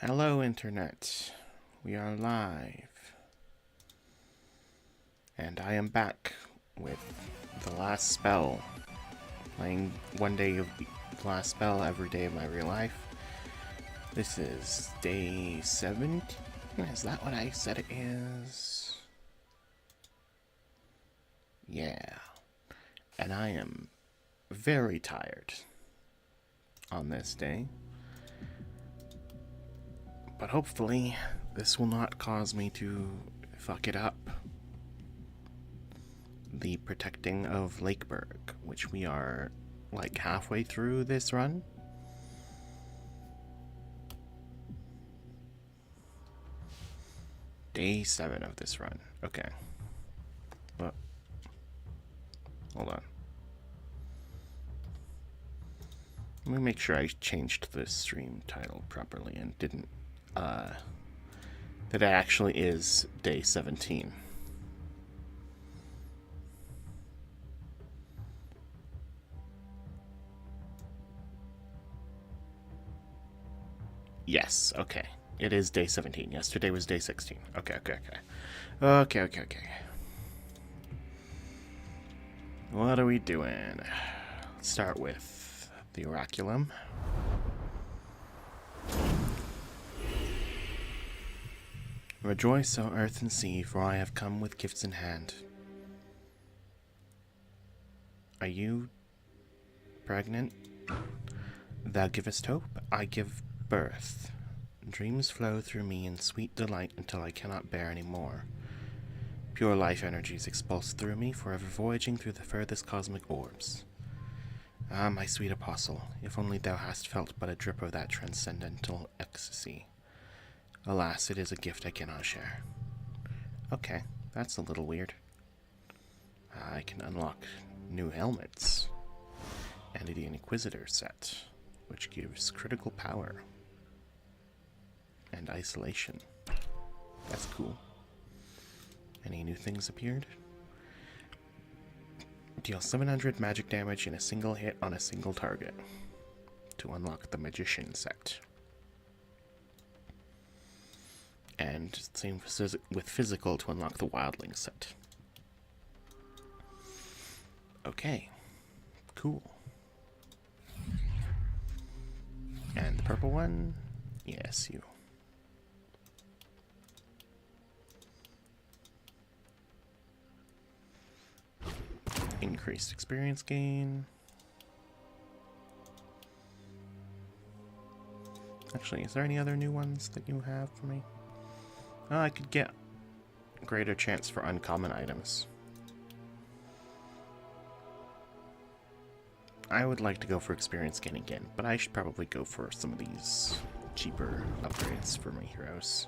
Hello, Internet. We are live. And I am back with the last spell. Playing one day of the last spell every day of my real life. This is day 17. Is that what I said it is? Yeah. And I am very tired on this day. But hopefully, this will not cause me to fuck it up. The Protecting of Lakeburg, which we are like halfway through this run. Day 7 of this run. Okay. But, hold on. Let me make sure I changed the stream title properly and didn't that it actually is day 17. Yes, okay. It is day 17. Yesterday was day 16. Okay. What are we doing? Let's start with the Oraculum. Rejoice, O earth and sea, for I have come with gifts in hand. Are you pregnant? Thou givest hope, I give birth. Dreams flow through me in sweet delight until I cannot bear any more. Pure life energies expulse through me, forever voyaging through the furthest cosmic orbs. Ah, my sweet apostle, if only thou hast felt but a drip of that transcendental ecstasy. Alas, it is a gift I cannot share. Okay, that's a little weird. I can unlock new helmets and the Inquisitor set, which gives critical power and isolation. That's cool. Any new things appeared? Deal 700 magic damage in a single hit on a single target to unlock the Magician set. And same with physical to unlock the Wildling set. Okay, cool. And the purple one? Yes, you. Increased experience gain. Actually, is there any other new ones that you have for me? I could get greater chance for uncommon items. I would like to go for experience gain again, but I should probably go for some of these cheaper upgrades for my heroes.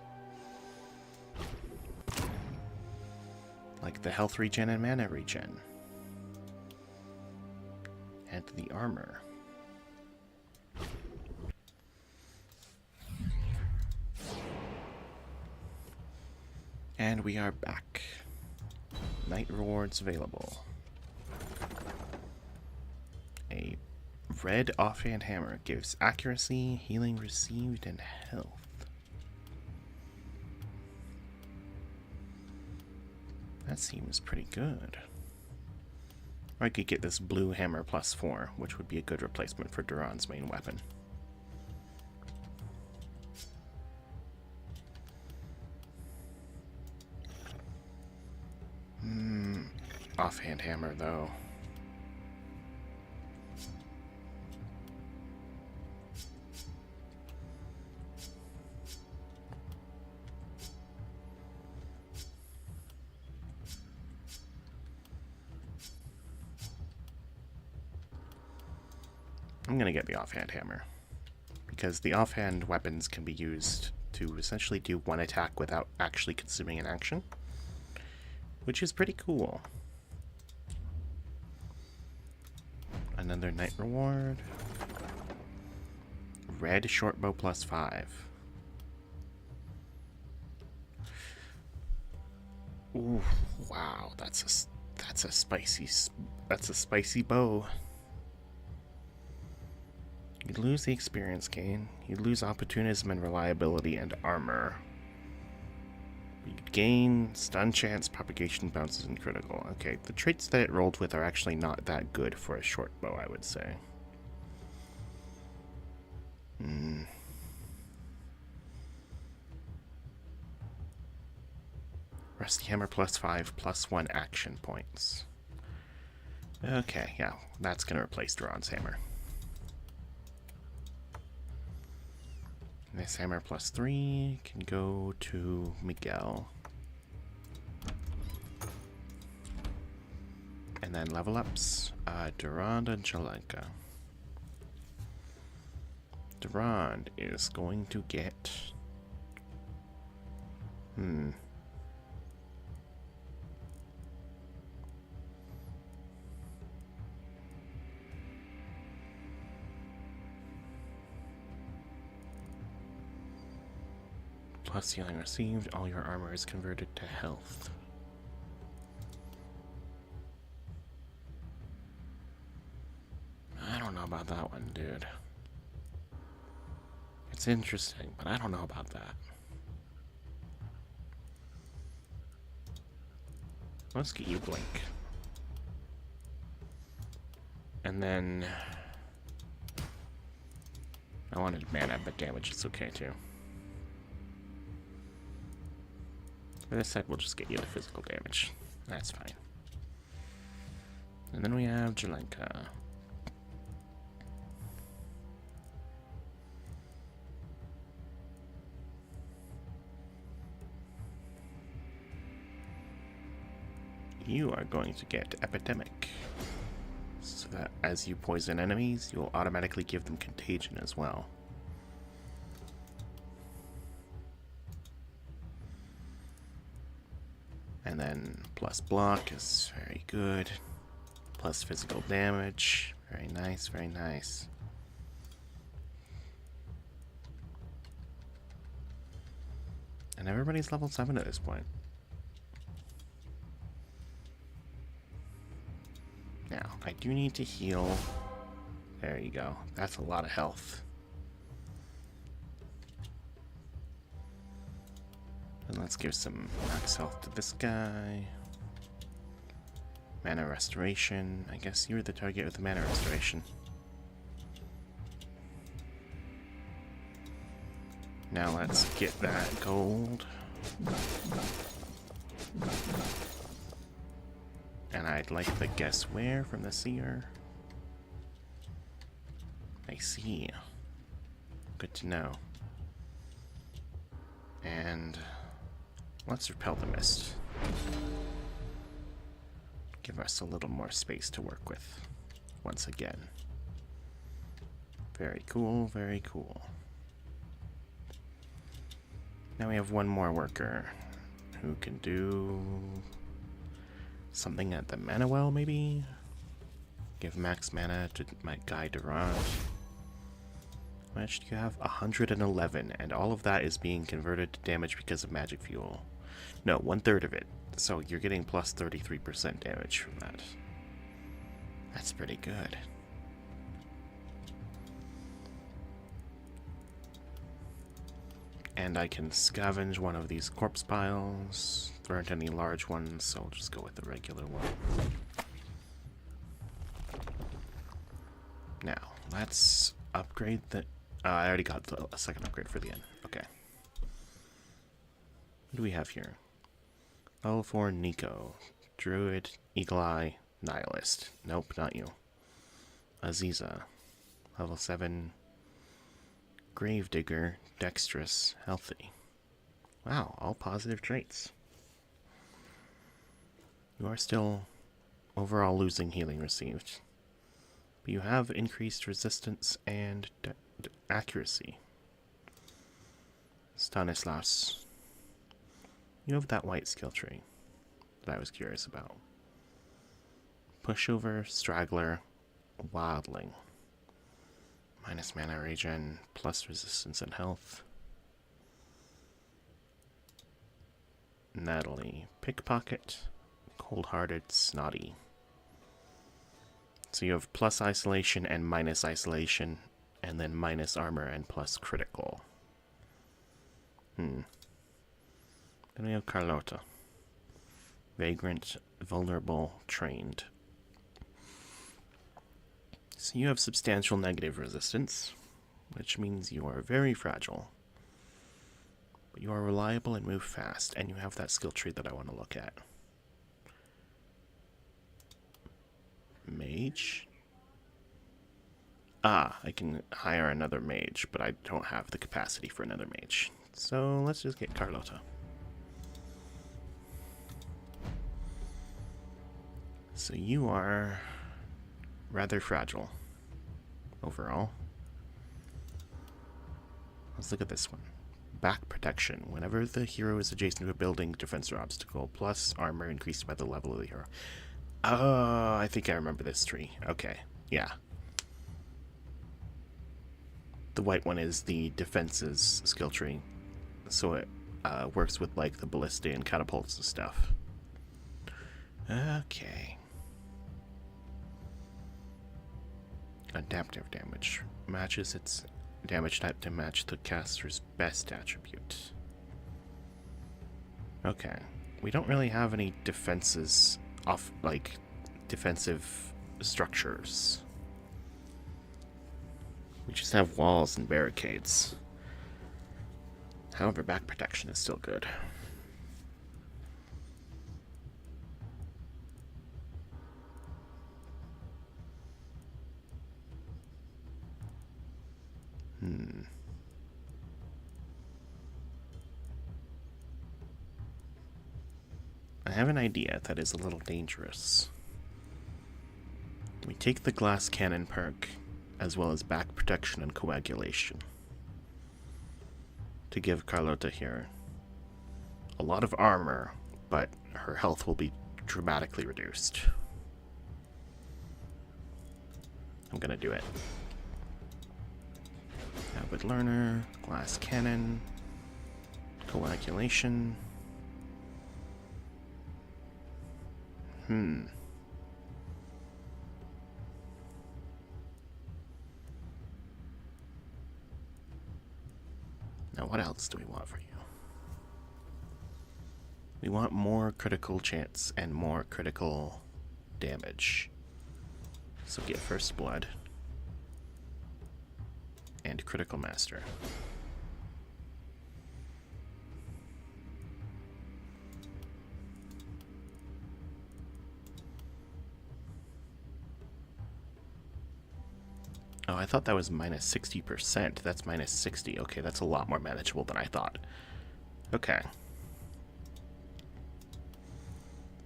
Like the health regen and mana regen. And the armor. And we are back. Night rewards available. A red offhand hammer gives accuracy, healing received, and health. That seems pretty good. Or I could get this blue hammer +4, which would be a good replacement for Duran's main weapon. Offhand hammer, though. I'm gonna get the offhand hammer, because the offhand weapons can be used to essentially do one attack without actually consuming an action, which is pretty cool. Another night reward. Red shortbow +5. Ooh, wow, that's a spicy bow. You lose the experience gain. You lose opportunism and reliability and armor. You gain stun chance, propagation, bounces, and critical. Okay, the traits that it rolled with are actually not that good for a short bow, I would say. Rusty Hammer +5, +1 action points. Okay, yeah, that's going to replace Duran's Hammer. This hammer +3 can go to Miguel. And then level ups, Durand and Jalenka. Durand is going to get... Plus healing received, all your armor is converted to health. I don't know about that one, dude. It's interesting, but I don't know about that. Let's get you Blink. And then... I wanted mana, but damage is okay too. For this side, we'll just get you the physical damage. That's fine. And then we have Jalenka. You are going to get Epidemic. So that as you poison enemies, you'll automatically give them Contagion as well. And then plus block is very good. Plus physical damage. Very nice, very nice. And everybody's level 7 at this point. Now, I do need to heal. There you go. That's a lot of health. And let's give some max health to this guy. Mana restoration. I guess you're the target with the mana restoration. Now let's get that gold. And I'd like the guess where from the seer. I see. Good to know. And let's repel the mist. Give us a little more space to work with once again. Very cool, very cool. Now we have one more worker who can do something at the mana well, maybe? Give max mana to my guy Durand. How much do you have? 111, and all of that is being converted to damage because of magic fuel. No, 1/3 of it. So you're getting plus 33% damage from that. That's pretty good. And I can scavenge one of these corpse piles. There aren't any large ones, so I'll just go with the regular one. Now, let's upgrade the... I already got a second upgrade for the end. Okay. What do we have here? Level 4 Nico. Druid, Eagle Eye, Nihilist. Nope, not you. Aziza. Level 7 Gravedigger, Dexterous, Healthy. Wow, all positive traits. You are still overall losing healing received. But you have increased resistance and accuracy. Stanislas. You have that white skill tree that I was curious about. Pushover, Straggler, Wildling. Minus mana regen, plus resistance and health. Natalie. Pickpocket, Cold-Hearted, Snotty. So you have plus isolation and minus isolation, and then minus armor and plus critical. Then we have Carlota. Vagrant, vulnerable, trained. So you have substantial negative resistance, which means you are very fragile. But you are reliable and move fast, and you have that skill tree that I want to look at. Mage? Ah, I can hire another mage, but I don't have the capacity for another mage. So let's just get Carlota. So you are rather fragile overall. Let's look at this one. Back protection. Whenever the hero is adjacent to a building, defense or obstacle, plus armor increased by the level of the hero. Oh, I think I remember this tree. Okay, yeah. The white one is the defenses skill tree, so it works with like the ballista and catapults and stuff. Okay. Adaptive damage matches its damage type to match the caster's best attribute. Okay, we don't really have any defenses off, like defensive structures. We just have walls and barricades. However, back protection is still good. I have an idea that is a little dangerous. We take the glass cannon perk, as well as back protection and coagulation, to give Carlota here a lot of armor, but her health will be dramatically reduced. I'm gonna do it. Avid Learner, glass cannon, coagulation. Now what else do we want for you? We want more critical chance and more critical damage. So get First Blood and Critical Master. Oh, I thought that was minus 60%. That's minus 60. Okay, that's a lot more manageable than I thought. Okay.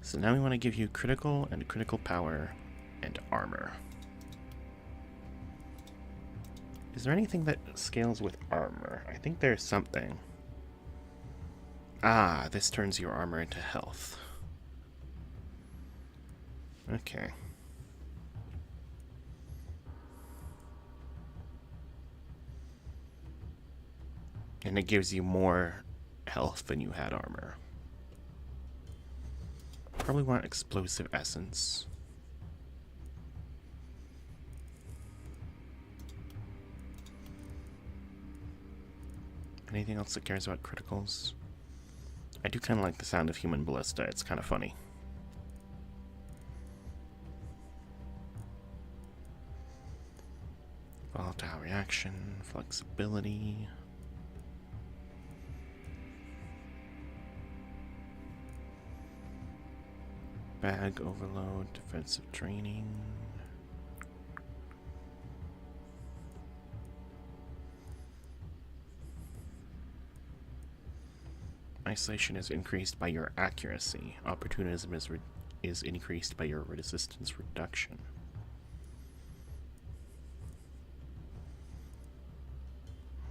So now we want to give you critical and critical power and armor. Is there anything that scales with armor? I think there's something. Ah, this turns your armor into health. Okay. And it gives you more health than you had armor. Probably want explosive essence. Anything else that cares about criticals? I do kind of like the sound of human ballista. It's kind of funny. Volatile reaction, flexibility. Bag overload, defensive training. Isolation is increased by your accuracy. Opportunism is increased by your resistance reduction.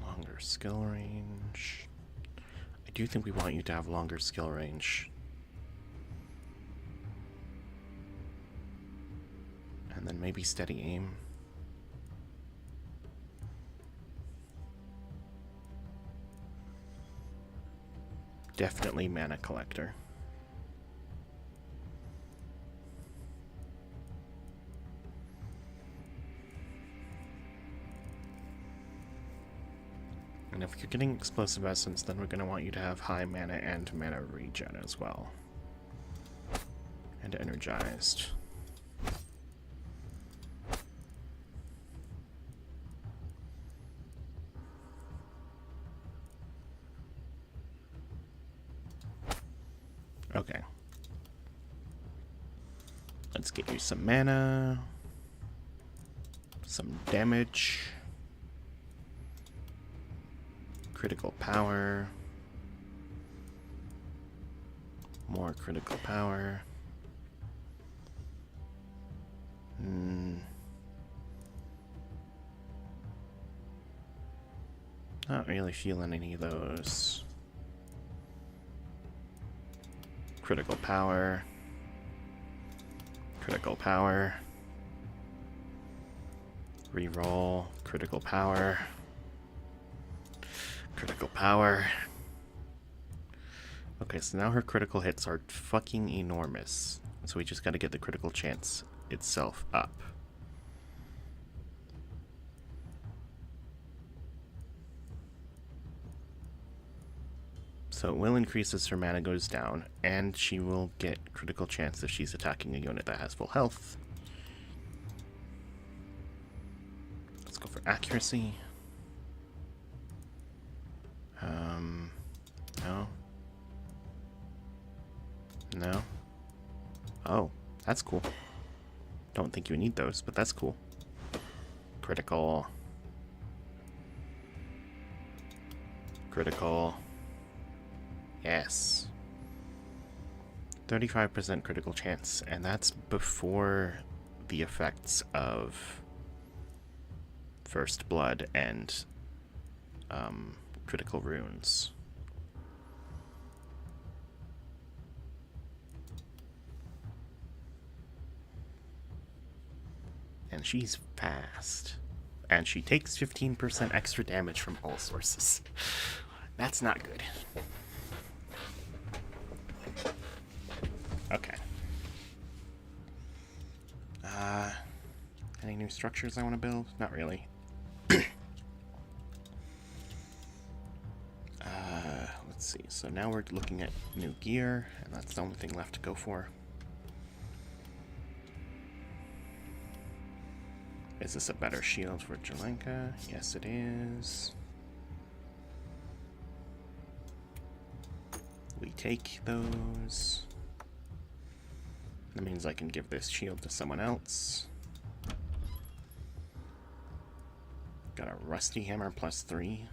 Longer skill range. I do think we want you to have longer skill range. And then maybe steady aim. Definitely mana collector. And if you're getting Explosive Essence, then we're going to want you to have high mana and mana regen as well. And Energized. Okay. Let's get you some mana. Some damage. Critical power. More critical power. Not really feeling any of those. Critical power. Critical power. Reroll. Critical power. Critical power. Okay, so now her critical hits are fucking enormous. So we just gotta get the critical chance itself up. So it will increase as her mana goes down, and she will get critical chance if she's attacking a unit that has full health. Let's go for accuracy. No. No. Oh, that's cool. Don't think you need those, but that's cool. Critical. Critical. Yes. 35% critical chance, and that's before the effects of First Blood and critical runes. And she's fast. And she takes 15% extra damage from all sources. That's not good. Okay. Any new structures I want to build? Not really. Let's see. So now we're looking at new gear, and that's the only thing left to go for. Is this a better shield for Jelenka? Yes, it is. We take those. That means I can give this shield to someone else. Got a Rusty Hammer +3.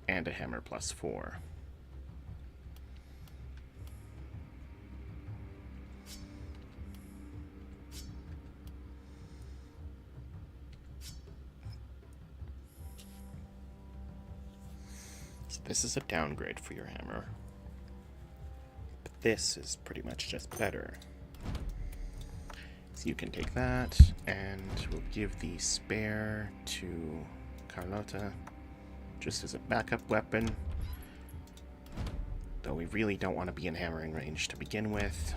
And a Hammer +4. This is a downgrade for your hammer. But this is pretty much just better. So you can take that, and we'll give the spare to Carlotta, just as a backup weapon. Though we really don't want to be in hammering range to begin with.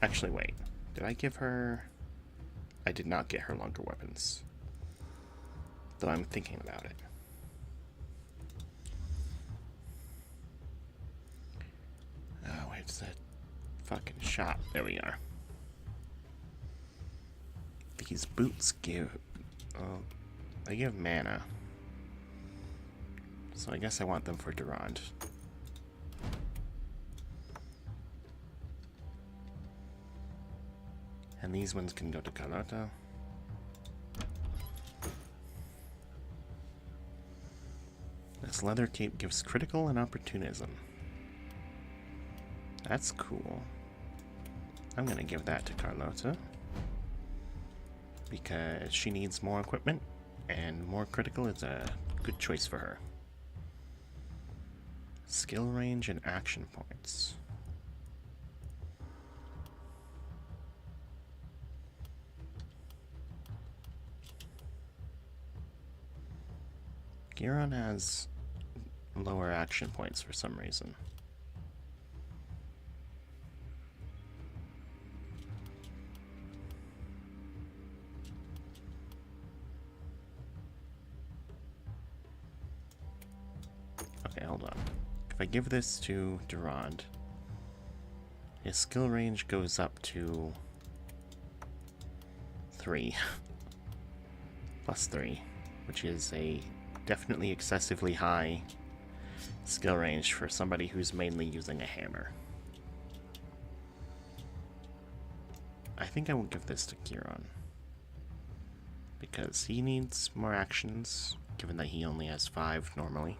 Actually, wait. Did I give her... I did not get her longer weapons. Though I'm thinking about it. Oh, where's that fucking shop? There we are. These boots give... they give mana. So I guess I want them for Durand. And these ones can go to Carlotta. This leather cape gives critical and opportunism. That's cool. I'm gonna give that to Carlotta. Because she needs more equipment, and more critical is a good choice for her. Skill range and action points. Giron has lower action points for some reason. hold on. If I give this to Durand, his skill range goes up to 3. Plus 3, which is a definitely excessively high skill range for somebody who's mainly using a hammer. I think I will give this to Kieran, because he needs more actions, given that he only has 5 normally.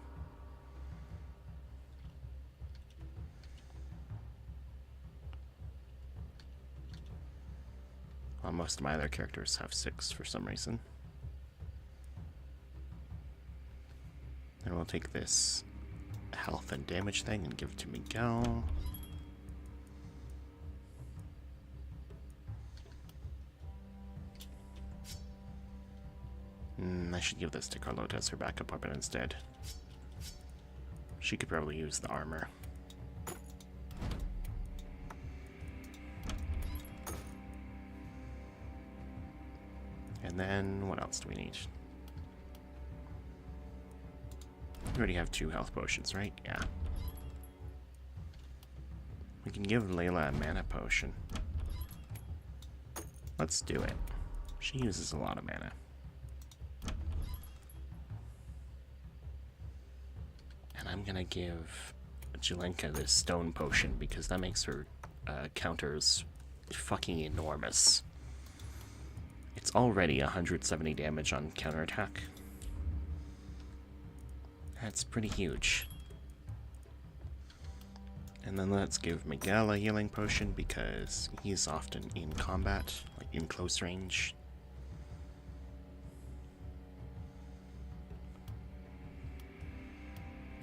While most of my other characters have 6 for some reason. Then we'll take this health and damage thing and give it to Miguel. I should give this to Carlota as her backup weapon instead. She could probably use the armor. And then, what else do we need? We already have 2 health potions, right? Yeah. We can give Layla a mana potion. Let's do it. She uses a lot of mana. And I'm gonna give Jelenka this stone potion because that makes her counters fucking enormous. It's already 170 damage on counterattack. That's pretty huge. And then let's give Miguel a healing potion because he's often in combat, like in close range.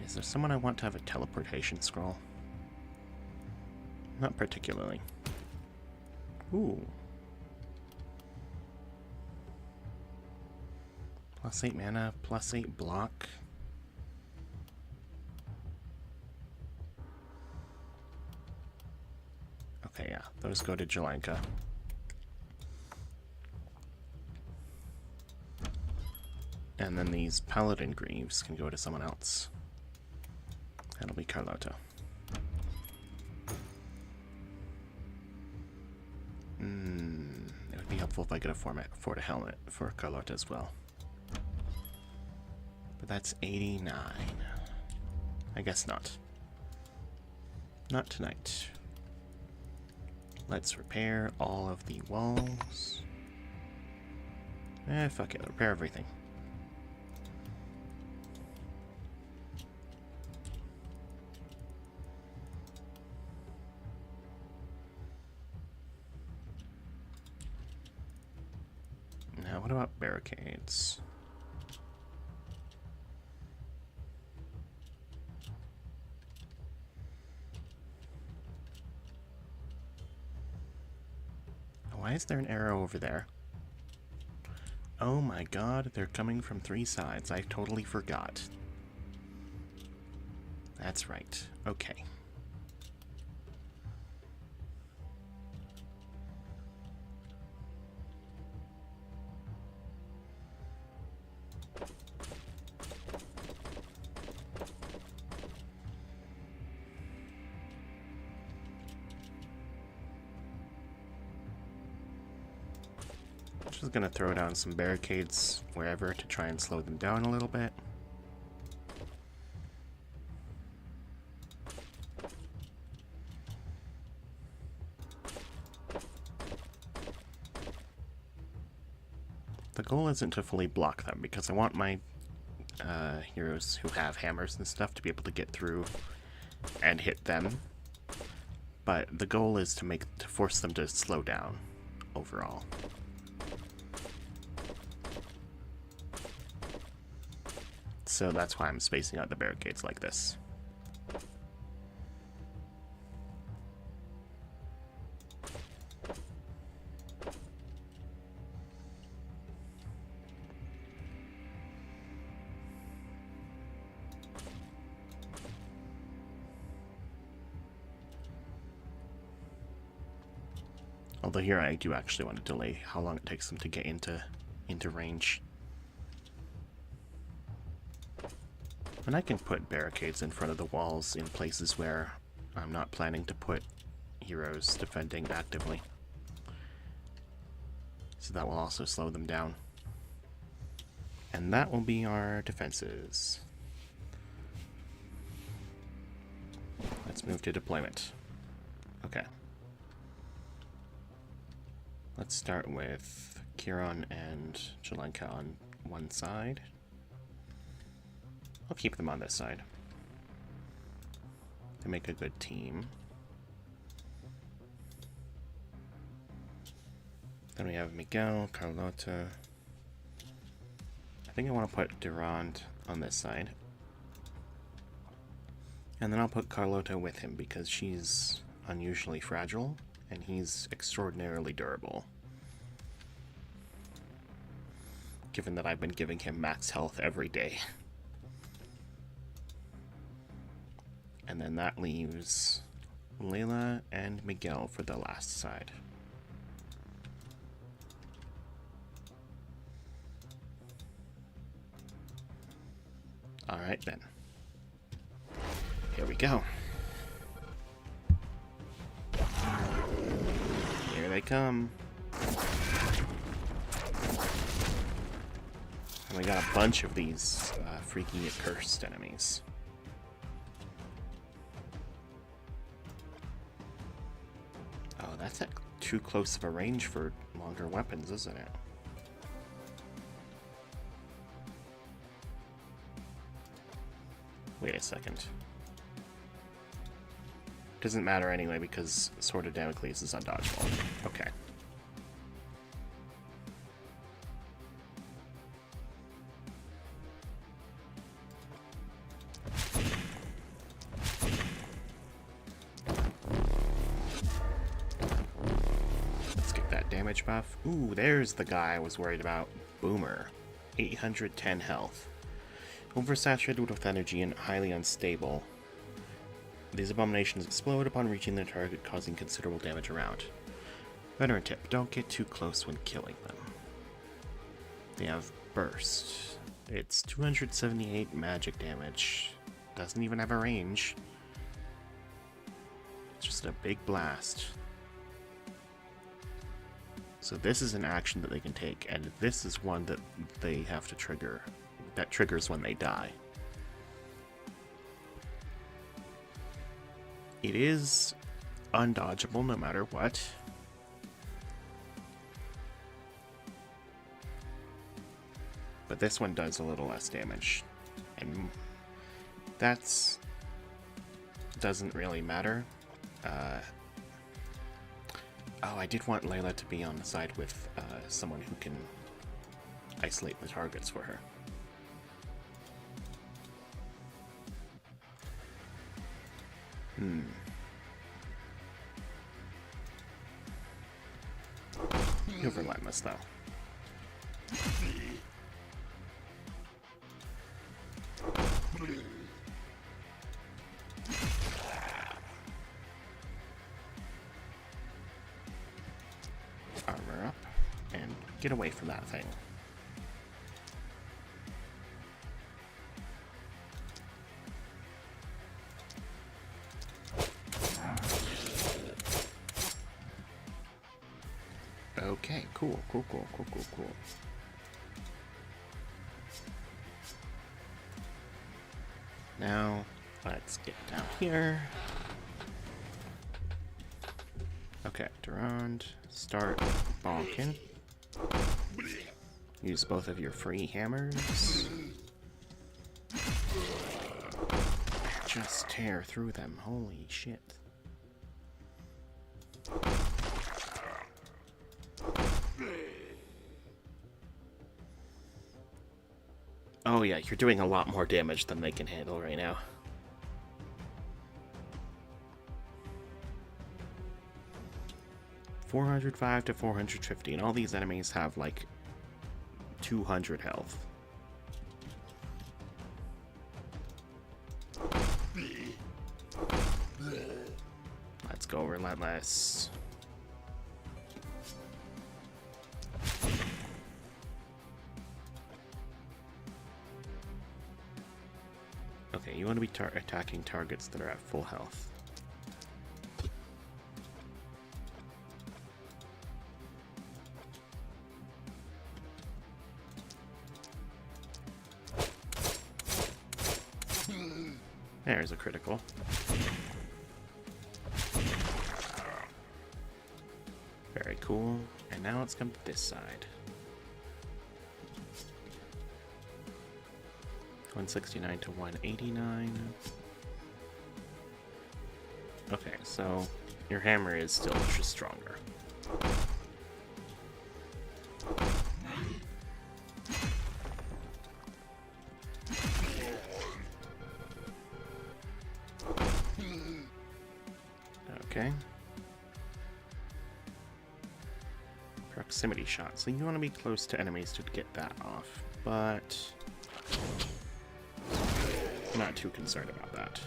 Is there someone I want to have a teleportation scroll? Not particularly. Ooh. Plus 8 mana, plus 8 block. Okay, yeah, those go to Jelenka. And then these Paladin Greaves can go to someone else. That'll be Carlota. It would be helpful if I could afford a helmet for Carlota as well. But that's 89. I guess not. Not tonight. Let's repair all of the walls. Fuck it, repair everything. Now, what about barricades? Why is there an arrow over there? Oh my god, they're coming from 3 sides. I totally forgot. That's right. Okay. Just gonna throw down some barricades wherever to try and slow them down a little bit. The goal isn't to fully block them because I want my heroes who have hammers and stuff to be able to get through and hit them. But the goal is to force them to slow down overall. So that's why I'm spacing out the barricades like this. Although here I do actually want to delay how long it takes them to get into range. And I can put barricades in front of the walls in places where I'm not planning to put heroes defending actively. So that will also slow them down. And that will be our defenses. Let's move to deployment. Okay. Let's start with Kiron and Jelenka on one side. I'll keep them on this side. They make a good team. Then we have Miguel, Carlota. I think I want to put Durand on this side. And then I'll put Carlota with him because she's unusually fragile and he's extraordinarily durable. Given that I've been giving him max health every day. And then that leaves Layla and Miguel for the last side. Alright then. Here we go. Here they come. And we got a bunch of these freaky accursed enemies. Oh, that's at too close of a range for longer weapons, isn't it? Wait a second. Doesn't matter anyway because Sword of Damocles is undodgeable. Okay. Let's get that damage buff. Ooh, there's the guy I was worried about. Boomer. 810 health. Oversaturated with energy and highly unstable. These abominations explode upon reaching their target, causing considerable damage around. Veteran tip, don't get too close when killing them. They have burst. It's 278 magic damage. Doesn't even have a range. It's just a big blast. So this is an action that they can take, and this is one that they have to trigger. That triggers when they die. It is undodgeable no matter what. But this one does a little less damage. And that's doesn't really matter. Oh, I did want Layla to be on the side with someone who can isolate the targets for her. You're relentless, though. Armor up, and get away from that thing. Okay, cool. Now, let's get down here. Okay, Durand, start bonking. Use both of your free hammers. Just tear through them, holy shit. Oh yeah, you're doing a lot more damage than they can handle right now. $405 to $450, and all these enemies have like 200 health. Let's go, relentless. want to be attacking targets that are at full health. There's a critical. Very cool. And now let's come to this side. 169 to 189. Okay, so your hammer is still just stronger. Okay. Proximity shot. So you want to be close to enemies to get that off, but I'm not too concerned about that.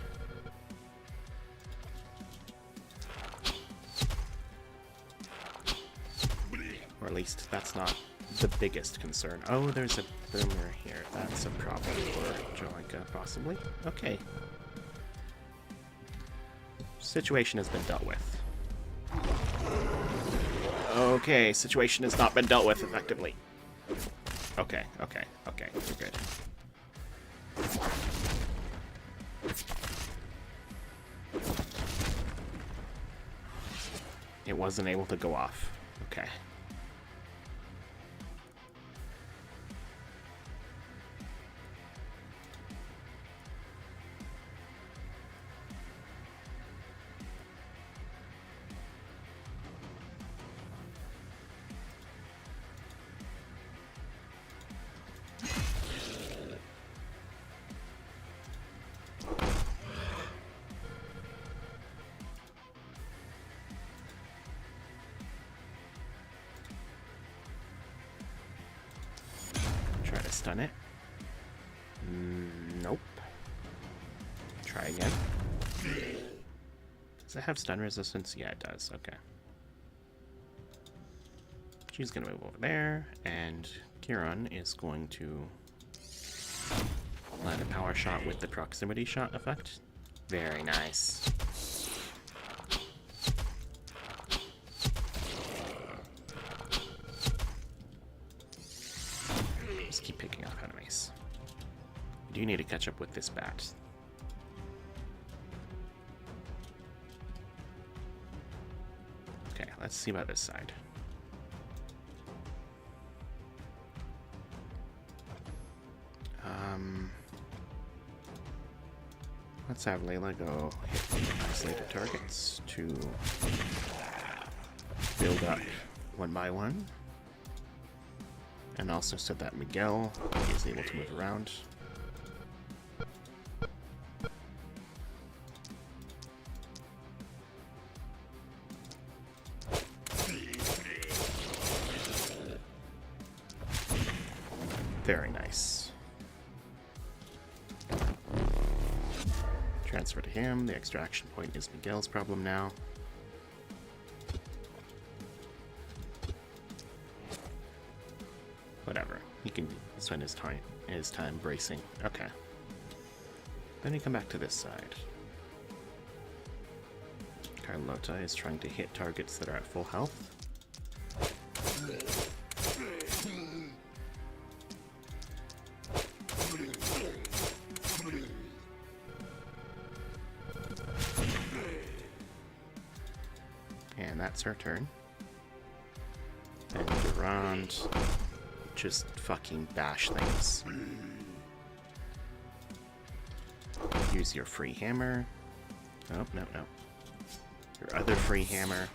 Or at least that's not the biggest concern. Oh, there's a boomer here. That's a problem for Joanka, possibly. Okay. Situation has been dealt with. Okay, situation has not been dealt with effectively. Okay, okay, okay, we're good. It wasn't able to go off. Okay. Stun it. Nope. Try again. Does it have stun resistance? Yeah, it does. Okay. She's going to move over there, and Kieran is going to land a power shot with the proximity shot effect. Very nice. Just keep picking up enemies. I do need to catch up with this bat. Okay, let's see about this side. Let's have Layla go hit isolated targets to build up one by one. And also so that Miguel is able to move around. Very nice. Transfer to him. The extraction point is Miguel's problem now. Whatever. He can spend his time bracing. Okay. Then we come back to this side. Carlota is trying to hit targets that are at full health. And that's her turn. And Durand just fucking bash things. Use your free hammer. Oh, no, no. Your other free hammer.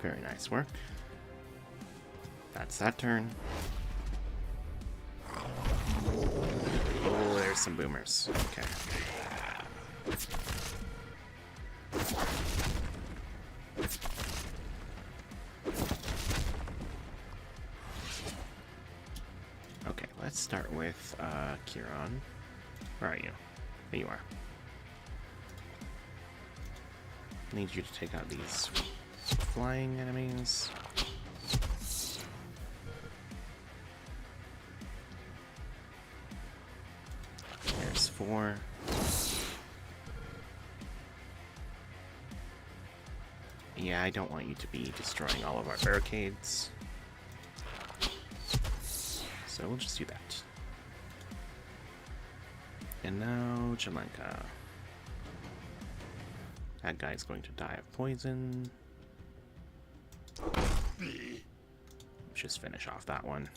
Very nice work. That's that turn. Oh, there's some boomers. Okay. Okay, let's start with Kieran. Where are you? There you are. Need you to take out these flying enemies. There's 4. Yeah, I don't want you to be destroying all of our barricades. So we'll just do that. And now, Jalenka. That guy's going to die of poison. Just finish off that one.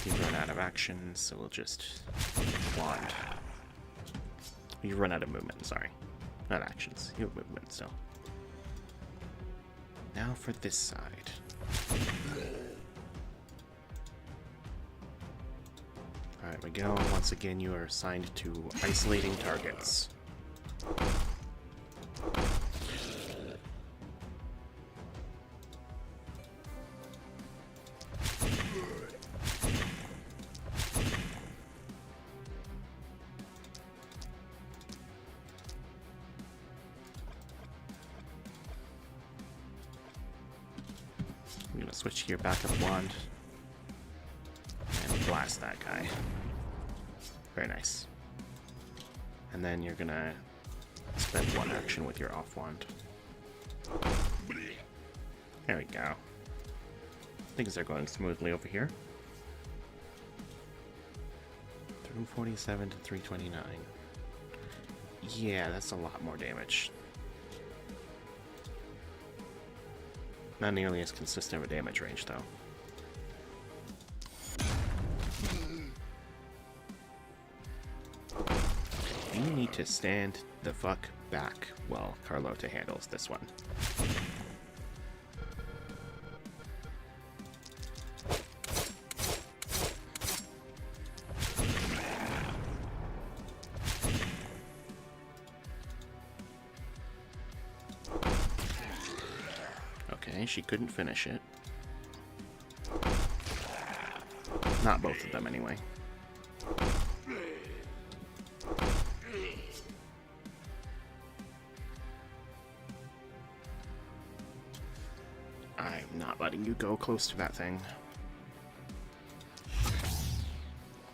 You run out of action, so we'll just wand. You run out of movement, sorry. Not actions. You have movement still. Now for this side. Alright, Miguel, once again you are assigned to isolating targets. I'm gonna switch to your backup wand and blast that guy. Very nice. And then you're gonna spend 1 action with your off wand. There we go. Things are going smoothly over here. 347 to 329. Yeah, that's a lot more damage. Not nearly as consistent of a damage range, though. You need to stand the fuck back while Carlota handles this one. Okay, she couldn't finish it. Not both of them, anyway. I'm not letting you go close to that thing.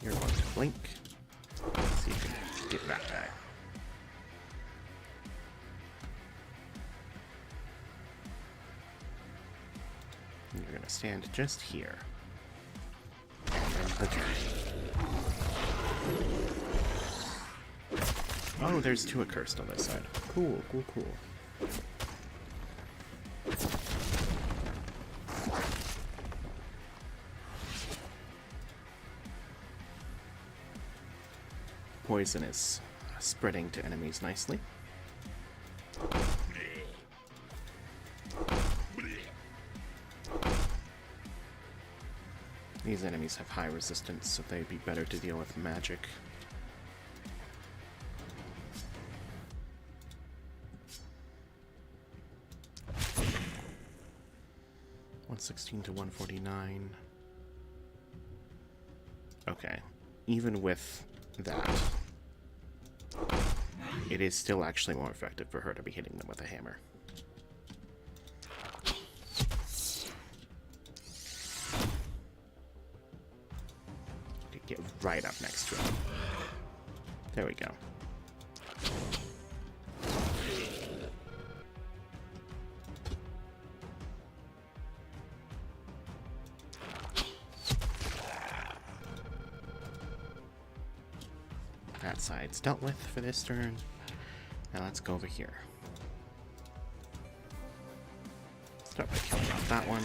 You're going to blink. See if you can get that guy. You're going to stand just here. And then oh, there's 2 accursed on this side. Cool, cool, cool. Poison is spreading to enemies nicely. These enemies have high resistance, so they'd be better to deal with magic. $116 to $149. Okay, even with that, it is still actually more effective for her to be hitting them with a hammer. Get right up next to him. There we go. That side's dealt with for this turn. Now let's go over here. Start by killing off that one,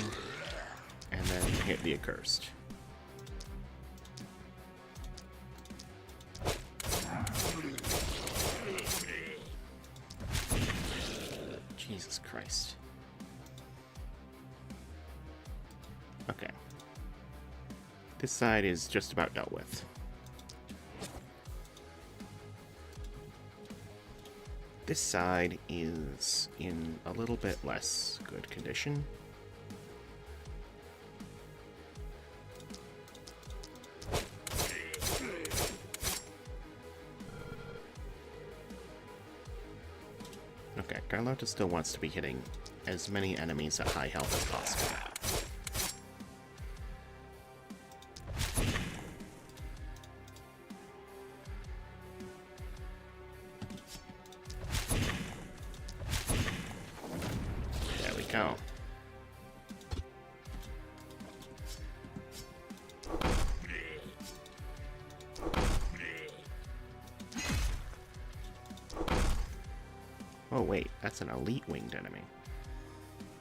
and then hit the accursed. Jesus Christ. Okay. This side is just about dealt with. This side is in a little bit less good condition. Okay, Carlota still wants to be hitting as many enemies at high health as possible. There we go. Oh wait, that's an elite winged enemy.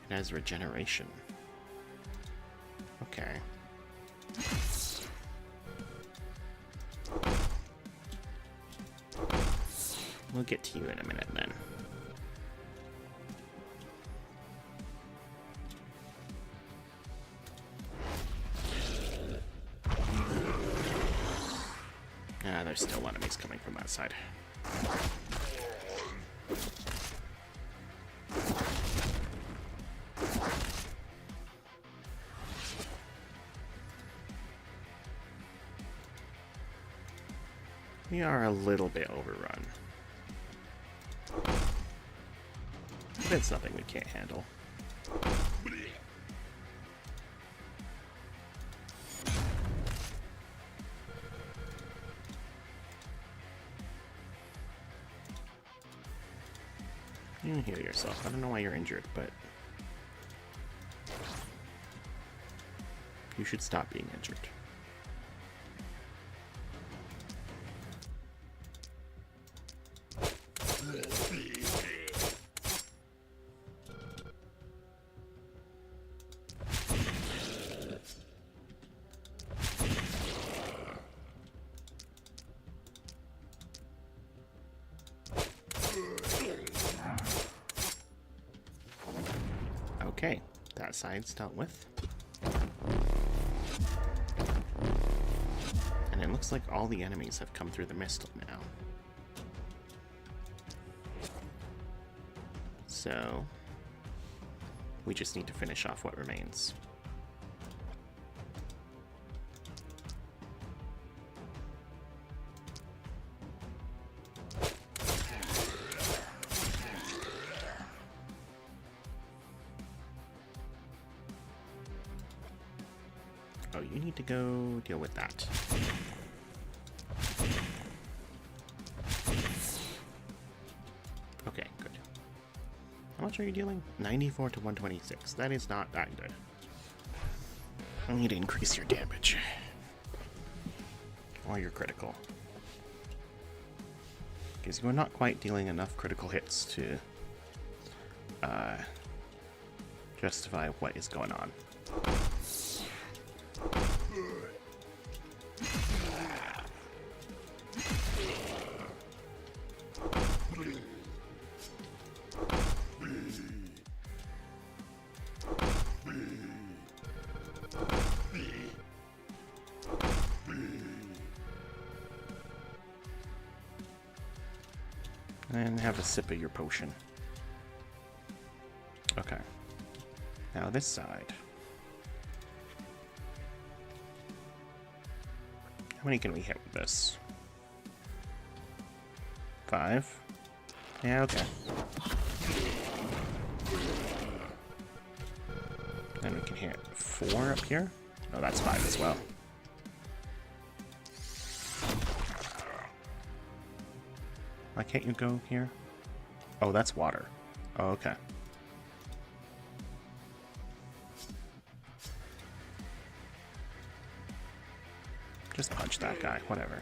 It has regeneration. Okay. We'll get to you in a minute then. Ah, there's still enemies coming from that side. We are a little bit overrun. But it's nothing we can't handle. You can heal yourself. I don't know why you're injured, but you should stop being injured. Okay, that side's dealt with. And it looks like all the enemies have come through the mist now. So, we just need to finish off what remains. Oh, you need to go deal with that. Okay, good. How much are you dealing? 94 to 126. That is not that good. I need to increase your damage. Or your critical. Because you're not quite dealing enough critical hits to justify what is going on. And have a sip of your potion. Okay. Now this side. How many can we hit with this? 5? Yeah, okay. Then we can hit 4 up here. Oh, that's 5 as well. Why can't you go here? Oh, that's water. Oh, okay. Just punch that guy, whatever.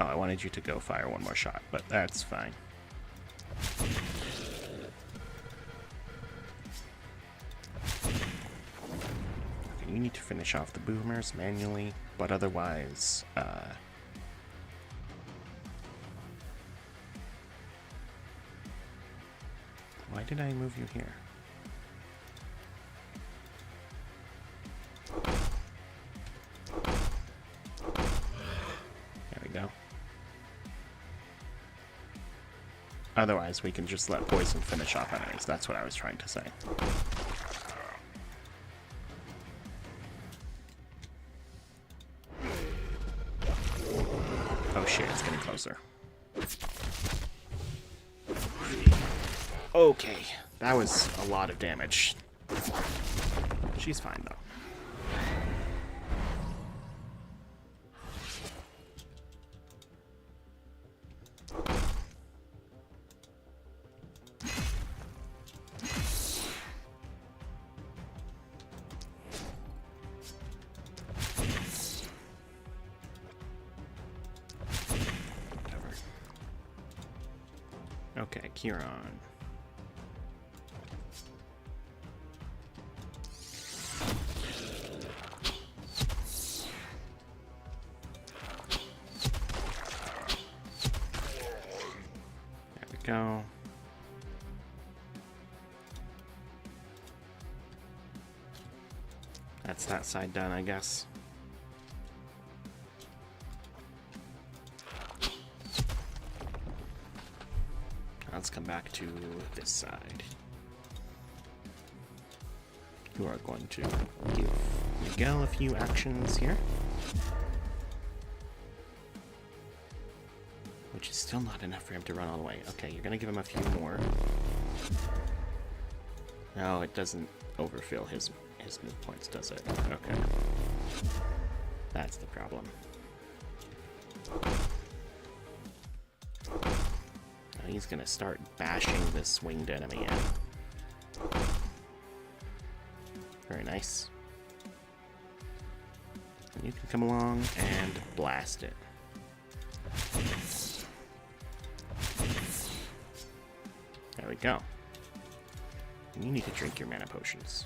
Oh, I wanted you to go fire one more shot, but that's fine. Okay, you need to finish off the boomers manually, but otherwise, why did I move you here? There we go. Otherwise, we can just let poison finish off enemies. That's what I was trying to say. Oh shit, it's getting closer. Okay, that was a lot of damage. She's fine, though. Okay, Kieran. There we go. That's that side done, I guess. Let's come back to this side. You are going to give Miguel a few actions here. Which is still not enough for him to run all the way. Okay, you're going to give him a few more. No, it doesn't overfill his move points, does it? Okay. That's the problem. Now he's going to start bashing this winged enemy in. Very nice. And you can come along and blast it. There we go. And you need to drink your mana potions.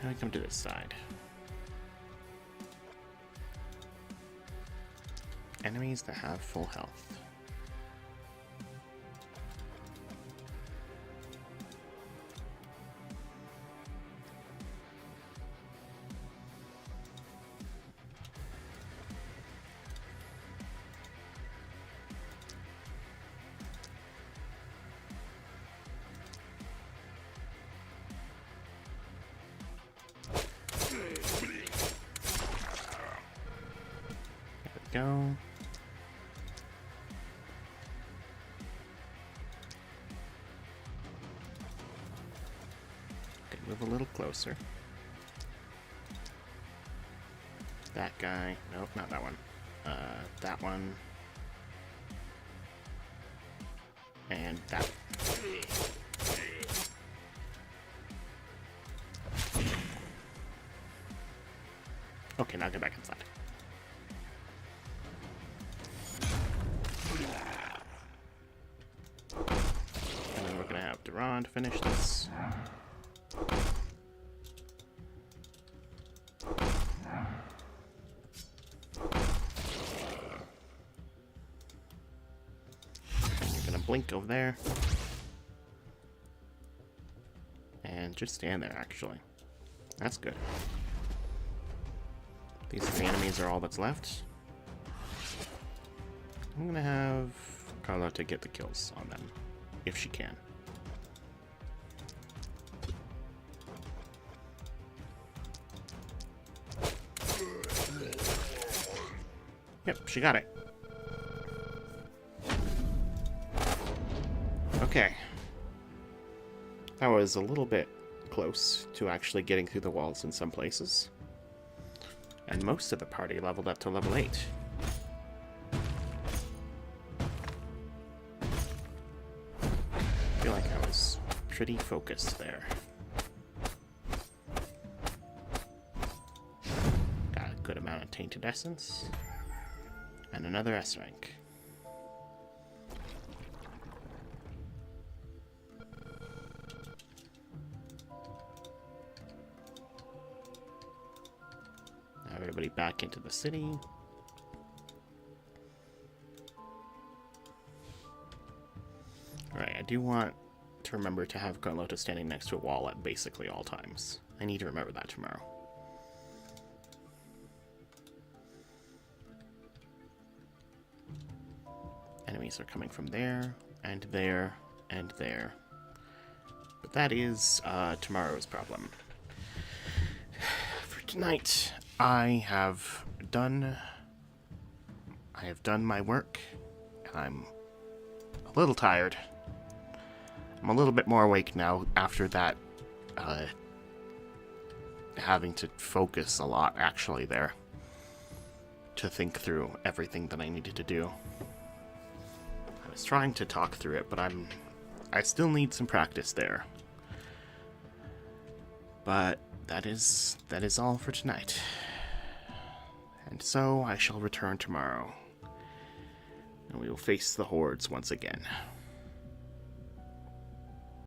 Now we come to this side. Enemies that have full health. Go. Okay, move a little closer. That guy. Nope, not that one. That one. And that. Okay, now get back inside. And then we're gonna have Duran to finish this. And you're gonna blink over there. And just stand there, actually. That's good. These three enemies are all that's left. I'm gonna have Carlotta get the kills on them, if she can. Yep, she got it. Okay. That was a little bit close to actually getting through the walls in some places. And most of the party leveled up to level 8. I feel like I was pretty focused there. Got a good amount of Tainted Essence. And another S rank. Now everybody back into the city. Alright, I do want to remember to have Carlotta standing next to a wall at basically all times. I need to remember that tomorrow. Enemies are coming from there, and there, and there. But that is tomorrow's problem. For tonight, I have done my work, and I'm a little tired. I'm a little bit more awake now after that, having to focus a lot, actually, there, to think through everything that I needed to do. I was trying to talk through it, but I still need some practice there. But that is all for tonight. And so I shall return tomorrow, and we will face the hordes once again.